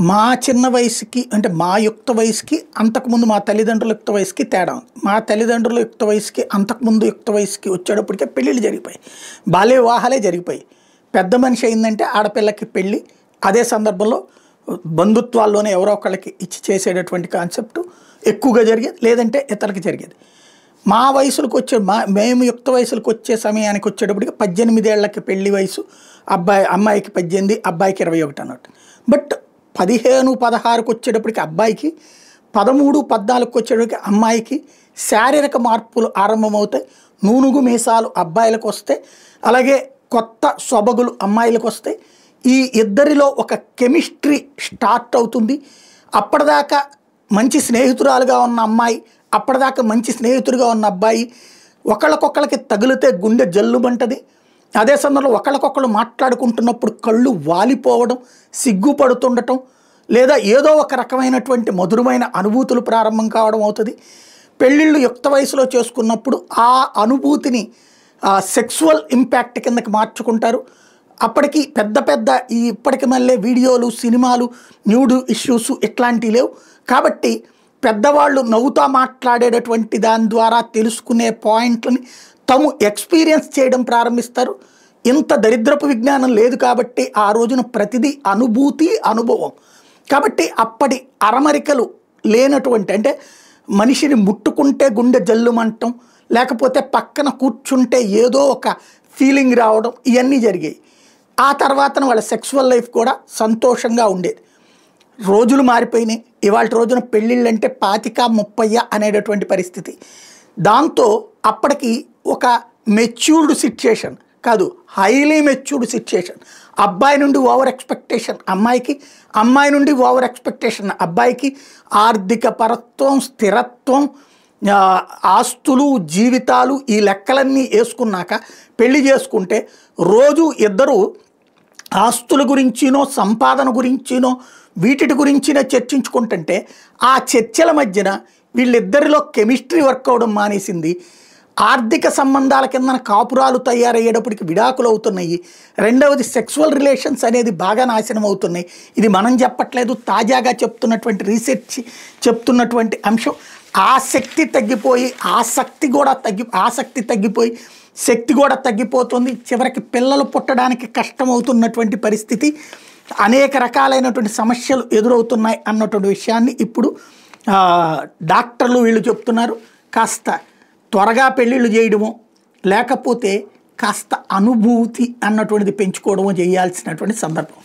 మా చిన్న వయసుకి అంటే మా యుక్త వయసుకి అంతకుముందు మా తల్లిదండ్రుల యుక్త వయసుకి తేడా ఉంది. మా తల్లిదండ్రుల యుక్త వయసుకి అంతకుముందు యుక్త వయసుకి వచ్చేటప్పటికే పెళ్ళిళ్ళు జరిగిపోయాయి, బాల్య వివాహాలే జరిగిపోయాయి. పెద్ద మనిషి అయిందంటే ఆడపిల్లకి పెళ్ళి, అదే సందర్భంలో బంధుత్వాల్లోనే ఎవరో ఒకళ్ళకి ఇచ్చి చేసేటటువంటి కాన్సెప్ట్ ఎక్కువగా జరిగేది, లేదంటే ఇతరులకి జరిగేది. మా వయసులకు వచ్చే మేము యుక్త వయసులకు వచ్చే సమయానికి వచ్చేటప్పటికి 18 ఏళ్లకి పెళ్లి వయసు, అమ్మాయికి 18, అబ్బాయికి 21 అన్నట్టు. బట్ 15, 16కి వచ్చేటప్పటికి అబ్బాయికి, 13, 14కి వచ్చేటప్పటికి అమ్మాయికి శారీరక మార్పులు ఆరంభమవుతాయి. నూనుగు మీసాలు అబ్బాయిలకు వస్తాయి, అలాగే కొత్త సొబగులు అమ్మాయిలకు వస్తాయి. ఈ ఇద్దరిలో ఒక కెమిస్ట్రీ స్టార్ట్ అవుతుంది. అప్పటిదాకా మంచి స్నేహితురాలుగా ఉన్న అమ్మాయి, అప్పటిదాకా మంచి స్నేహితుడిగా ఉన్న అబ్బాయి ఒకళ్ళకొక్కళ్ళకి తగిలితే గుండె జల్లుమంటది. అదే సమయంలో ఒకళ్ళకొక్కళ్ళు మాట్లాడుకుంటున్నప్పుడు కళ్ళు వాలిపోవడం, సిగ్గుపడుతుండటం, లేదా ఏదో ఒక రకమైనటువంటి మధురమైన అనుభూతులు ప్రారంభం కావడం అవుతుంది. పెళ్ళిళ్ళు యుక్త వయసులో చేసుకున్నప్పుడు ఆ అనుభూతిని సెక్సువల్ ఇంపాక్ట్ కిందకి మార్చుకుంటారు. అప్పటికి పెద్ద పెద్ద ఇప్పటికి మళ్ళీ వీడియోలు, సినిమాలు, న్యూడ్ ఇష్యూస్ ఇట్లాంటివి లేవు. కాబట్టి పెద్దవాళ్ళు నవ్వుతా మాట్లాడేటటువంటి దాని ద్వారా తెలుసుకునే పాయింట్లని తాము ఎక్స్పీరియన్స్ చేయడం ప్రారంభిస్తారు. ఇంత దరిద్రపు విజ్ఞానం లేదు కాబట్టి ఆ రోజున ప్రతిదీ అనుభూతి, అనుభవం. కాబట్టి అప్పటి అరమరికలు లేనటువంటి, అంటే మనిషిని ముట్టుకుంటే గుండె జల్లుమంటం, లేకపోతే పక్కన కూర్చుంటే ఏదో ఒక ఫీలింగ్ రావడం, ఇవన్నీ జరిగాయి. ఆ తర్వాత వాళ్ళ సెక్సువల్ లైఫ్ కూడా సంతోషంగా ఉండేది. రోజులు మారిపోయినాయి. ఇవాళ రోజున పెళ్ళిళ్ళు అంటే 25-30 అనేటటువంటి పరిస్థితి. దాంతో అప్పటికి ఒక మెచ్యూర్డ్ సిచ్యుయేషన్ కాదు, హైలీ మెచ్యూర్డ్ సిచ్యుయేషన్. అబ్బాయి నుండి ఓవర్ ఎక్స్పెక్టేషన్ అమ్మాయికి, అమ్మాయి నుండి ఓవర్ ఎక్స్పెక్టేషన్ అబ్బాయికి. ఆర్థిక పరత్వం, స్థిరత్వం, ఆస్తులు, జీవితాలు, ఈ లెక్కలన్నీ వేసుకున్నాక పెళ్లి చేసుకుంటే రోజు ఇద్దరు ఆస్తుల గురించినో సంపాదన గురించినో వీటి గురించినే చర్చించుకుంటుంటే ఆ చర్చల మధ్యన వీళ్ళిద్దరిలో కెమిస్ట్రీ వర్క్ అవడం మానేసింది. ఆర్థిక సంబంధాల కింద కాపురాలు తయారయ్యేటప్పటికి విడాకులు అవుతున్నాయి. రెండవది సెక్సువల్ రిలేషన్స్ అనేది బాగా నాశనం అవుతున్నాయి. ఇది మనం చెప్పట్లేదు, తాజాగా చెప్తున్నటువంటి రీసెర్చ్ చెప్తున్నటువంటి అంశం. ఆసక్తి తగ్గిపోయి ఆసక్తి తగ్గిపోయి శక్తి కూడా తగ్గిపోతుంది. చివరికి పిల్లలు పుట్టడానికి కష్టమవుతున్నటువంటి పరిస్థితి, అనేక రకాలైనటువంటి సమస్యలు ఎదురవుతున్నాయి అన్నటువంటి విషయాన్ని ఇప్పుడు డాక్టర్లు వీళ్ళు చెప్తున్నారు. కాస్త త్వరగా పెళ్ళిళ్ళు చేయడమో లేకపోతే కాస్త అనుభూతి అన్నటువంటిది పెంచుకోవడమో చేయాల్సినటువంటి సందర్భం.